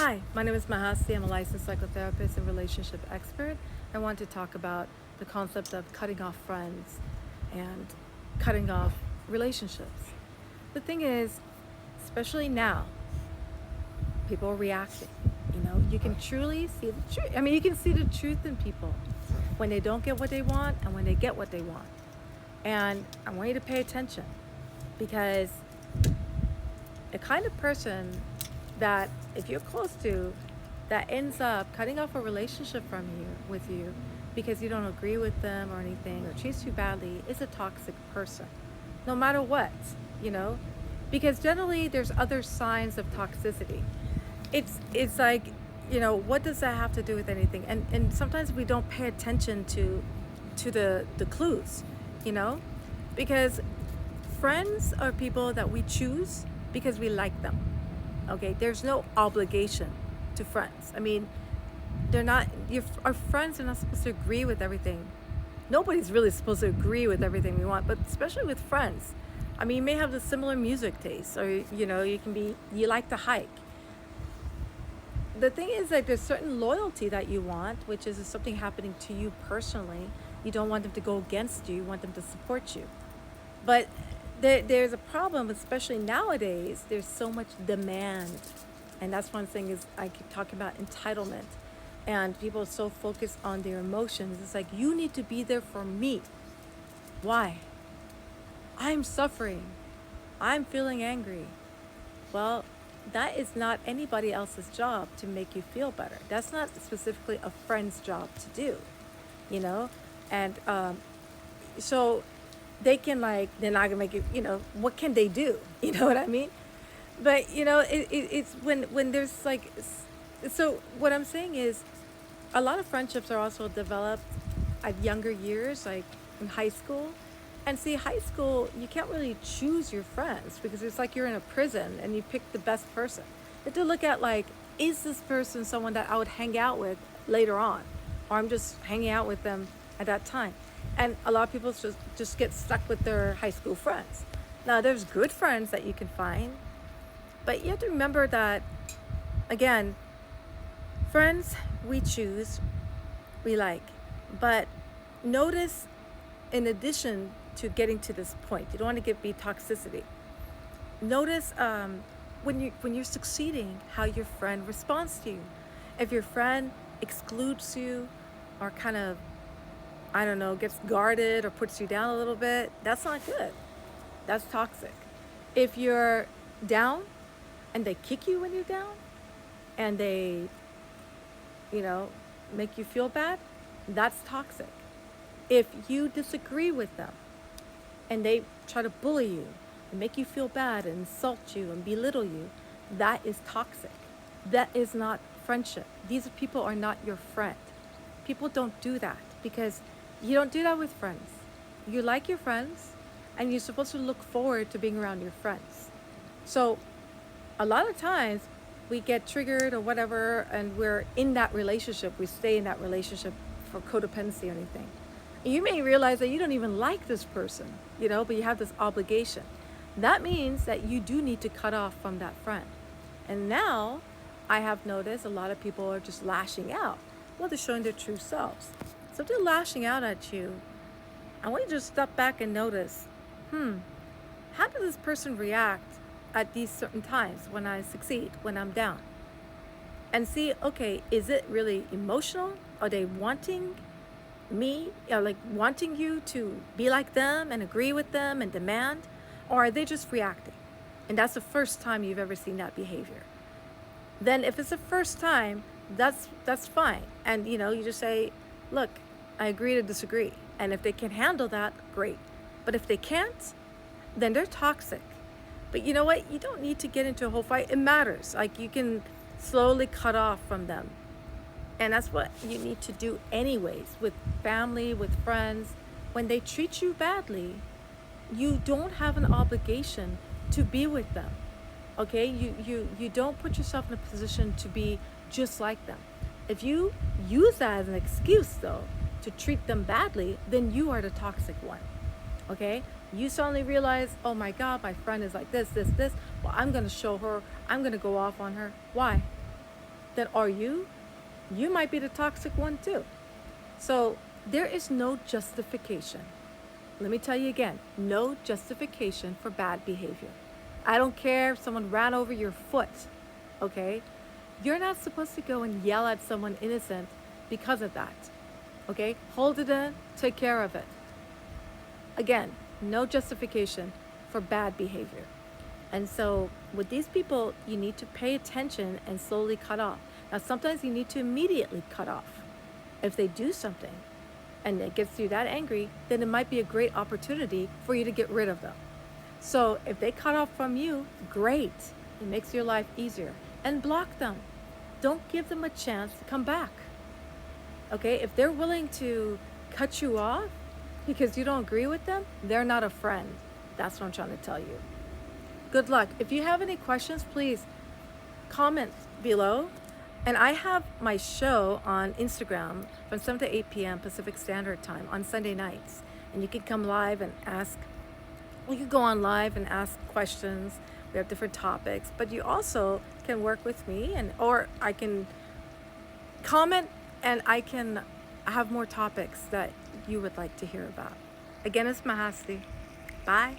Hi, my name is Mahastee. I'm a licensed psychotherapist and relationship expert. I want to talk about the concept of cutting off friends and cutting off relationships. The thing is, especially now, people are reacting. You can truly see the truth. I mean, you can see the truth in people when they don't get what they want and when they get what they want. And I want you to pay attention because the kind of person that if you're close to that ends up cutting off a relationship from you with you because you don't agree with them or anything or treats you badly is a toxic person, no matter what, you know because generally there's other signs of toxicity. It's like, what does that have to do with anything? And sometimes we don't pay attention to the clues, you know because friends are people that we choose because we like them. Okay, there's no obligation to friends. I mean, they're not our friends are not supposed to agree with everything. Nobody's really supposed to agree with everything we want, but especially with friends. I mean, you may have the similar music taste, or you like to hike. The thing is that there's certain loyalty that you want, which is if something happening to you personally, you don't want them to go against you, you want them to support you. But there's a problem, especially nowadays. There's so much demand, and that's one thing is I keep talking about entitlement, and people are so focused on their emotions. It's like, you need to be there for me. Why? I'm suffering. I'm feeling angry. Well, that is not anybody else's job to make you feel better. That's not specifically a friend's job to do, you know? And so they can, like, they're not gonna make it, what can they do? You know what I mean? But, it's when there's like, so what I'm saying is a lot of friendships are also developed at younger years, like in high school. And see, high school, you can't really choose your friends because it's like you're in a prison and you pick the best person. You have to look at, like, is this person someone that I would hang out with later on? Or I'm just hanging out with them at that time. And a lot of people just get stuck with their high school friends. Now, there's good friends that you can find, but you have to remember that, again, friends we choose, we like. But notice, in addition to getting to this point, you don't want to be toxicity. Notice when you're succeeding, how your friend responds to you. If your friend excludes you or kind of, I don't know, gets guarded or puts you down a little bit, that's not good. That's toxic. If you're down and they kick you when you're down and they, make you feel bad, that's toxic. If you disagree with them and they try to bully you and make you feel bad and insult you and belittle you, that is toxic. That is not friendship. These people are not your friend. People don't do that because you don't do that with friends. You like your friends and you're supposed to look forward to being around your friends. So a lot of times we get triggered or whatever and we're in that relationship. We stay in that relationship for codependency or anything. You may realize that you don't even like this person, but you have this obligation. That means that you do need to cut off from that friend. And now I have noticed a lot of people are just lashing out. Well, they're showing their true selves. So if they're lashing out at you, I want you to just step back and notice, how does this person react at these certain times when I succeed, when I'm down? And see, okay, is it really emotional? Are they wanting me, like wanting you to be like them and agree with them and demand, or are they just reacting? And that's the first time you've ever seen that behavior. Then if it's the first time, that's fine. And you just say, look, I agree to disagree. And if they can handle that, great. But if they can't, then they're toxic. But you know what? You don't need to get into a whole fight. It matters. Like, you can slowly cut off from them. And that's what you need to do anyways, with family, with friends. When they treat you badly, you don't have an obligation to be with them. Okay? You don't put yourself in a position to be just like them. If you use that as an excuse, though, to treat them badly, then you are the toxic one. Okay? You suddenly realize, oh my God, my friend is like this. Well, I'm going to show her. I'm going to go off on her. Why? then are you? You might be the toxic one too. So there is no justification. Let me tell you again, no justification for bad behavior. I don't care if someone ran over your foot, okay? You're not supposed to go and yell at someone innocent because of that, okay? Hold it in, take care of it. Again, no justification for bad behavior. And so with these people, you need to pay attention and slowly cut off. Now, sometimes you need to immediately cut off. If they do something and it gets you that angry, then it might be a great opportunity for you to get rid of them. So if they cut off from you, great. It makes your life easier. And block them. Don't give them a chance to come back. Okay, if they're willing to cut you off because you don't agree with them, they're not a friend. That's what I'm trying to tell you. Good luck. If you have any questions, please comment below. And I have my show on Instagram from 7 to 8 p.m. Pacific Standard Time on Sunday nights. And you can come live and ask. You can go on live and ask questions. We have different topics. But you also can work with me, or I can comment and I can have more topics that you would like to hear about. Again, it's Mahastee. Bye.